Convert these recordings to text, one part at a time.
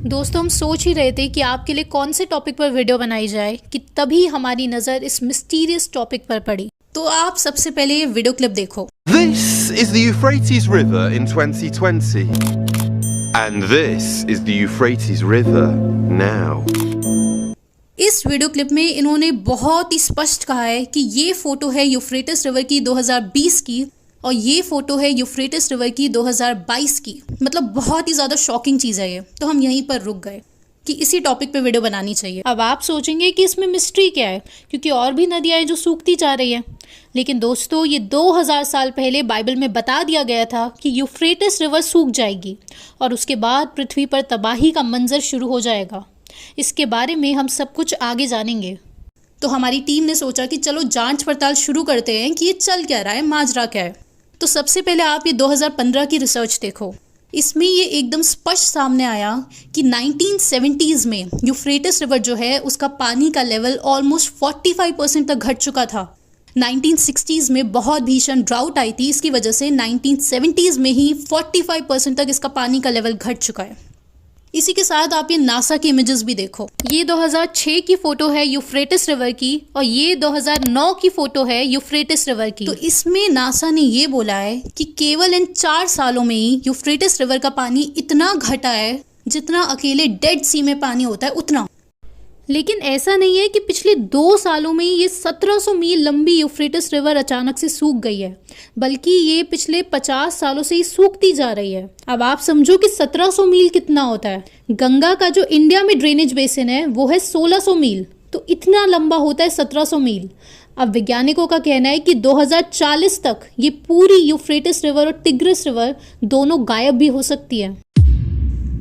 दोस्तों हम सोच ही रहे थे कि आपके लिए कौन से टॉपिक पर वीडियो बनाई जाए कि तभी हमारी नज़र इस मिस्टीरियस टॉपिक पर पड़ी। तो आप सबसे पहले ये वीडियो क्लिप देखो। This is the Euphrates River in 2020. And this is the Euphrates River now. इस वीडियो क्लिप में इन्होंने बहुत ही स्पष्ट कहा है कि ये फोटो है यूफ्रेटिस रिवर की 2020 की और ये फोटो है यूफ्रेटिस रिवर की 2022 की। मतलब बहुत ही ज़्यादा शॉकिंग चीज़ है ये। तो हम यहीं पर रुक गए कि इसी टॉपिक पे वीडियो बनानी चाहिए। अब आप सोचेंगे कि इसमें मिस्ट्री क्या है, क्योंकि और भी नदियाँ हैं जो सूखती जा रही हैं। लेकिन दोस्तों ये 2000 साल पहले बाइबल में बता दिया गया था कि यूफ्रेटिस रिवर सूख जाएगी और उसके बाद पृथ्वी पर तबाही का मंजर शुरू हो जाएगा। इसके बारे में हम सब कुछ आगे जानेंगे। तो हमारी टीम ने सोचा कि चलो जांच पड़ताल शुरू करते हैं कि ये चल क्या रहा है, माजरा क्या है। तो सबसे पहले आप ये 2015 की रिसर्च देखो। इसमें ये एकदम स्पष्ट सामने आया कि 1970s में यूफ्रेटिस रिवर जो है उसका पानी का लेवल ऑलमोस्ट 45% तक घट चुका था। 1960s में बहुत भीषण ड्राउट आई थी, इसकी वजह से 1970s में ही 45% तक इसका पानी का लेवल घट चुका है। इसी के साथ आप ये नासा की इमेजेस भी देखो। ये 2006 की फोटो है यूफ्रेटिस रिवर की और ये 2009 की फोटो है यूफ्रेटिस रिवर की। तो इसमें नासा ने ये बोला है कि केवल इन 4 सालों में ही यूफ्रेटिस रिवर का पानी इतना घटा है जितना अकेले डेड सी में पानी होता है उतना। लेकिन ऐसा नहीं है कि पिछले 2 सालों में ये 1700 मील लंबी यूफ्रेटिस रिवर अचानक से सूख गई है, बल्कि ये पिछले 50 सालों से ही सूखती जा रही है। अब आप समझो कि 1700 मील कितना होता है। गंगा का जो इंडिया में ड्रेनेज बेसिन है वो है 1600 मील, तो इतना लंबा होता है 1700 मील। अब वैज्ञानिकों का कहना है कि 2040 तक ये पूरी यूफ्रेटिस रिवर और टिग्रिस रिवर दोनों गायब भी हो सकती है।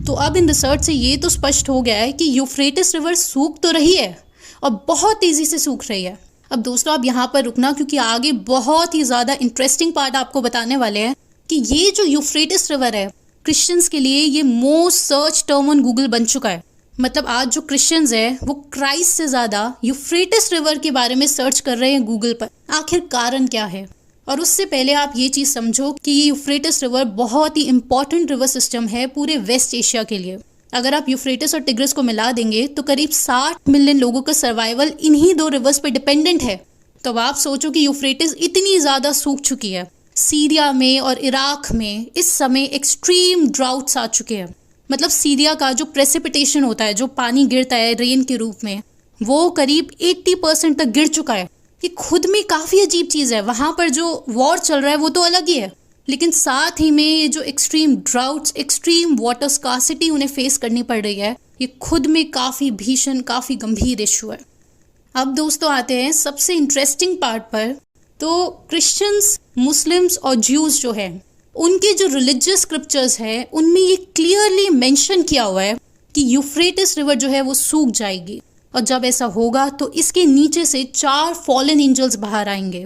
तो अब इन रिसर्च से ये तो स्पष्ट हो गया है कि यूफ्रेटिस रिवर सूख तो रही है और बहुत तेज़ी से सूख रही है। अब दोस्तों आप यहाँ पर रुकना, क्योंकि आगे बहुत ही ज़्यादा इंटरेस्टिंग पार्ट आपको बताने वाले हैं कि ये जो यूफ्रेटिस रिवर है क्रिश्चियंस के लिए ये most search term on Google बन चुका है। मतलब आज जो क्रिश्चियंस है वो क्राइस्ट से ज़्यादा यूफ्रेटिस रिवर के बारे में सर्च कर रहे हैं गूगल पर। आखिर कारण क्या है? और उससे पहले आप ये चीज़ समझो कि ये यूफ्रेटिस रिवर बहुत ही इंपॉर्टेंट रिवर सिस्टम है पूरे वेस्ट एशिया के लिए। अगर आप यूफ्रेटिस और टिग्रिस को मिला देंगे तो करीब 60 मिलियन लोगों का सर्वाइवल इन्हीं 2 रिवर्स पे डिपेंडेंट है। तो अब आप सोचो कि यूफ्रेटिस इतनी ज़्यादा सूख चुकी है। सीरिया में और इराक में इस समय एक्सट्रीम ड्राउट्स आ चुके हैं। मतलब सीरिया का जो प्रेसिपिटेशन होता है, जो पानी गिरता है रेन के रूप में, वो करीब 80% तक गिर चुका है। ये खुद में काफ़ी अजीब चीज़ है। वहाँ पर जो वॉर चल रहा है वो तो अलग ही है, लेकिन साथ ही में ये जो extreme droughts, extreme water scarcity उन्हें फेस करनी पड़ रही है, ये खुद में काफ़ी भीषण, काफ़ी गंभीर इशू है। अब दोस्तों आते हैं सबसे इंटरेस्टिंग पार्ट पर। तो क्रिश्चियंस, मुस्लिम्स और ज्यूज़ जो है उनके जो रिलीजियस स्क्रिप्चर्स है उनमें ये क्लियरली मेंशन किया हुआ है कि यूफ्रेटिस रिवर जो है वो सूख जाएगी और जब ऐसा होगा तो इसके नीचे से 4 फॉलन एंजल्स बाहर आएंगे।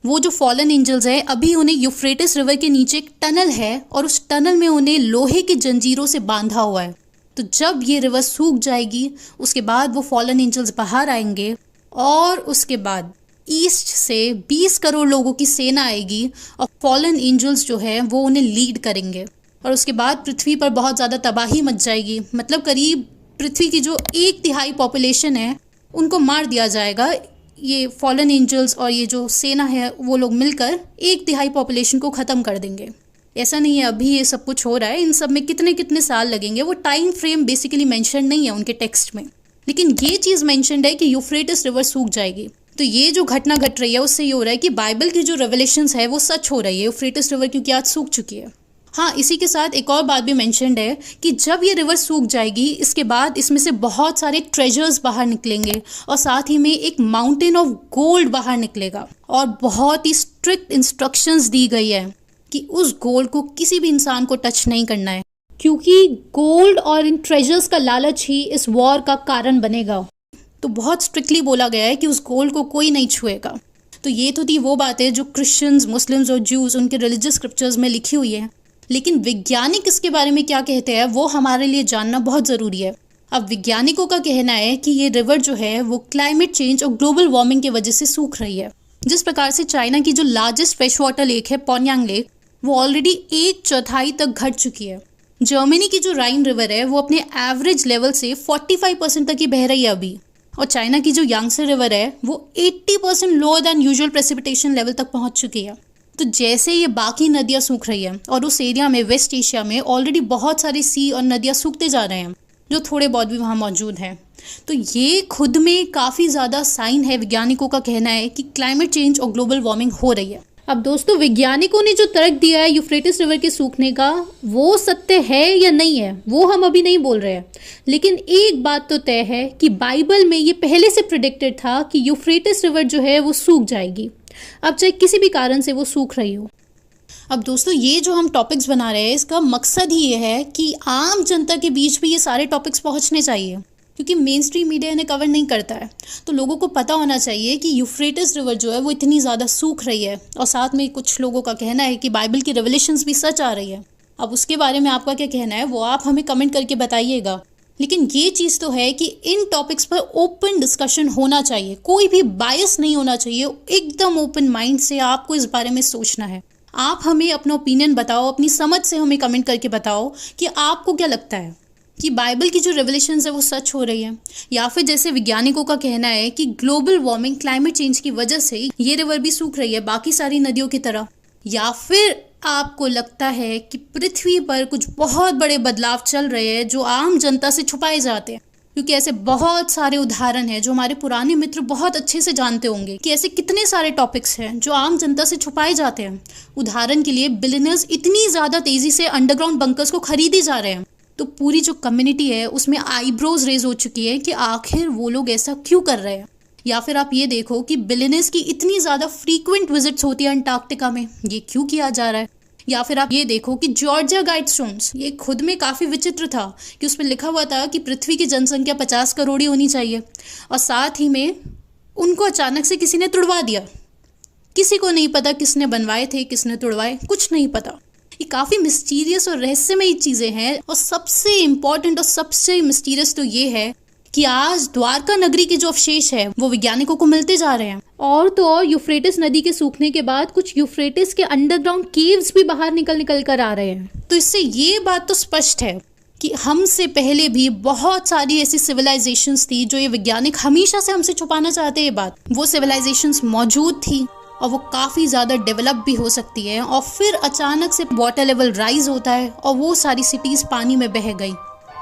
वो जो फॉलन एंजल्स है अभी उन्हें यूफ्रेटिस रिवर के नीचे एक टनल है और उस टनल में उन्हें लोहे की जंजीरों से बांधा हुआ है। तो जब ये रिवर सूख जाएगी उसके बाद वो फॉलन एंजल्स बाहर आएंगे और उसके बाद ईस्ट से 20 करोड़ लोगों की सेना आएगी और फॉलन एंजल्स जो है वो उन्हें लीड करेंगे और उसके बाद पृथ्वी पर बहुत ज़्यादा तबाही मच जाएगी। मतलब करीब पृथ्वी की जो 1/3 पॉपुलेशन है उनको मार दिया जाएगा। ये फॉलन एंजल्स और ये जो सेना है वो लोग मिलकर 1/3 पॉपुलेशन को ख़त्म कर देंगे। ऐसा नहीं है अभी ये सब कुछ हो रहा है, इन सब में कितने कितने साल लगेंगे वो टाइम फ्रेम बेसिकली मेंशन नहीं है उनके टेक्स्ट में, लेकिन ये चीज़ मेंशन्ड है कि यूफ्रेटिस रिवर सूख जाएगी। तो ये जो घटना घट रही है उससे ये हो रहा है कि बाइबल की जो रेवलेशंस है वो सच हो रही है। यूफ्रेटिस रिवर क्योंकि आज सूख चुकी है। हाँ, इसी के साथ एक और बात भी मेंशन्ड है कि जब ये रिवर सूख जाएगी इसके बाद इसमें से बहुत सारे ट्रेजर्स बाहर निकलेंगे और साथ ही में एक माउंटेन ऑफ गोल्ड बाहर निकलेगा और बहुत ही स्ट्रिक्ट इंस्ट्रक्शंस दी गई है कि उस गोल्ड को किसी भी इंसान को टच नहीं करना है, क्योंकि गोल्ड और इन ट्रेजर्स का लालच ही इस वॉर का कारण बनेगा। तो बहुत स्ट्रिक्टली बोला गया है कि उस गोल्ड को कोई नहीं छुएगा। तो ये तो थी वो बातें जो क्रिश्चियंस, मुस्लिम्स और ज्यूज़ उनके रिलीजियस स्क्रिप्चर्स में लिखी हुई है। लेकिन वैज्ञानिक इसके बारे में क्या कहते हैं वो हमारे लिए जानना बहुत ज़रूरी है। अब वैज्ञानिकों का कहना है कि ये रिवर जो है वो क्लाइमेट चेंज और ग्लोबल वार्मिंग की वजह से सूख रही है। जिस प्रकार से चाइना की जो लार्जेस्ट फ्रेश वाटर लेक है पोन्यांग लेक, वो ऑलरेडी 1/4 तक घट चुकी है। जर्मनी की जो राइन रिवर है वो अपने एवरेज लेवल से 45% तक ही बह रही है अभी। और चाइना की जो यांगत्से रिवर है वो 80% lower than usual precipitation level तक पहुंच चुकी है। तो जैसे ये बाकी नदियां सूख रही है और उस एरिया में वेस्ट एशिया में ऑलरेडी बहुत सारे सी और नदियां सूखते जा रहे हैं जो थोड़े बहुत भी वहाँ मौजूद हैं। तो ये खुद में काफ़ी ज़्यादा साइन है, वैज्ञानिकों का कहना है कि क्लाइमेट चेंज और ग्लोबल वार्मिंग हो रही है। अब दोस्तों, वैज्ञानिकों ने जो तर्क दिया है यूफ्रेटिस रिवर के सूखने का, वो सत्य है या नहीं है वो हम अभी नहीं बोल रहे हैं, लेकिन एक बात तो तय है कि बाइबल में ये पहले से प्रेडिक्टेड था कि यूफ्रेटिस रिवर जो है वो सूख जाएगी, अब चाहे किसी भी कारण से वो सूख रही हो। अब दोस्तों, ये जो हम टॉपिक्स बना रहे हैं इसका मकसद ही ये है कि आम जनता के बीच भी ये सारे टॉपिक्स पहुंचने चाहिए, क्योंकि मेन स्ट्रीम मीडिया इन्हें कवर नहीं करता है। तो लोगों को पता होना चाहिए कि यूफ्रेटिस रिवर जो है वो इतनी ज़्यादा सूख रही है, और साथ में कुछ लोगों का कहना है कि बाइबल की रेवलेशंस भी सच आ रही है। अब उसके बारे में आपका क्या कहना है वो आप हमें कमेंट करके बताइएगा। लेकिन ये चीज़ तो है कि इन टॉपिक्स पर ओपन डिस्कशन होना चाहिए, कोई भी बायस नहीं होना चाहिए, एकदम ओपन माइंड से आपको इस बारे में सोचना है। आप हमें अपना ओपिनियन बताओ, अपनी समझ से हमें कमेंट करके बताओ कि आपको क्या लगता है कि बाइबल की जो रेवलेशंस है वो सच हो रही है, या फिर जैसे वैज्ञानिकों का कहना है कि ग्लोबल वार्मिंग क्लाइमेट चेंज की वजह से ये रिवर भी सूख रही है बाकी सारी नदियों की तरह, या फिर आपको लगता है कि पृथ्वी पर कुछ बहुत बड़े बदलाव चल रहे हैं जो आम जनता से छुपाए जाते हैं। क्योंकि ऐसे बहुत सारे उदाहरण हैं जो हमारे पुराने मित्र बहुत अच्छे से जानते होंगे कि ऐसे कितने सारे टॉपिक्स हैं जो आम जनता से छुपाए जाते हैं। उदाहरण के लिए बिलियनर्स इतनी ज़्यादा तेज़ी से अंडरग्राउंड बंकर्स को खरीदे जा रहे हैं, तो पूरी जो कम्युनिटी है उसमें आईब्रोज रेज हो चुकी है कि आखिर वो लोग ऐसा क्यों कर रहे हैं। या फिर आप ये देखो कि बिलियनर्स की इतनी ज़्यादा फ्रीक्वेंट विजिट्स होती है अंटार्कटिका में, ये क्यों किया जा रहा है। या फिर आप ये देखो कि जॉर्जिया गाइडस्टोन्स, ये खुद में काफ़ी विचित्र था कि उसमें लिखा हुआ था कि पृथ्वी की जनसंख्या 50 करोड़ ही होनी चाहिए, और साथ ही में उनको अचानक से किसी ने तुड़वा दिया। किसी को नहीं पता किसने बनवाए थे, किसने तुड़वाए, कुछ नहीं पता। ये काफ़ी मिस्टीरियस और रहस्यमयी चीज़ें हैं। और सबसे इम्पॉर्टेंट और सबसे मिस्टीरियस तो ये है कि आज द्वारका नगरी के जो अवशेष है वो वैज्ञानिकों को मिलते जा रहे हैं। और तो और यूफ्रेटिस नदी के सूखने के बाद कुछ यूफ्रेटिस के अंडरग्राउंड केव्स भी बाहर निकल कर आ रहे हैं। तो इससे ये बात तो स्पष्ट है कि हमसे पहले भी बहुत सारी ऐसी सिविलाइजेशंस थी जो ये वैज्ञानिक हमेशा से हमसे छुपाना चाहते हैं। ये बात, वो सिविलाइजेशंस मौजूद थी और वो काफ़ी ज़्यादा डेवलप भी हो सकती है, और फिर अचानक से वाटर लेवल राइज होता है और वो सारी सिटीज़ पानी में बह गई,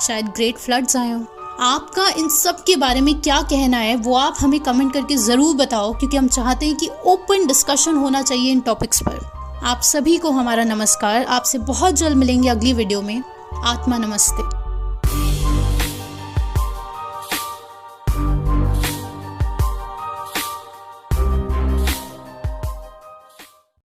शायद ग्रेट फ्लड्स आए हों। आपका इन सब के बारे में क्या कहना है वो आप हमें कमेंट करके ज़रूर बताओ, क्योंकि हम चाहते हैं कि ओपन डिस्कशन होना चाहिए इन टॉपिक्स पर। आप सभी को हमारा नमस्कार। आपसे बहुत जल्द मिलेंगे अगली वीडियो में। आत्मा नमस्ते।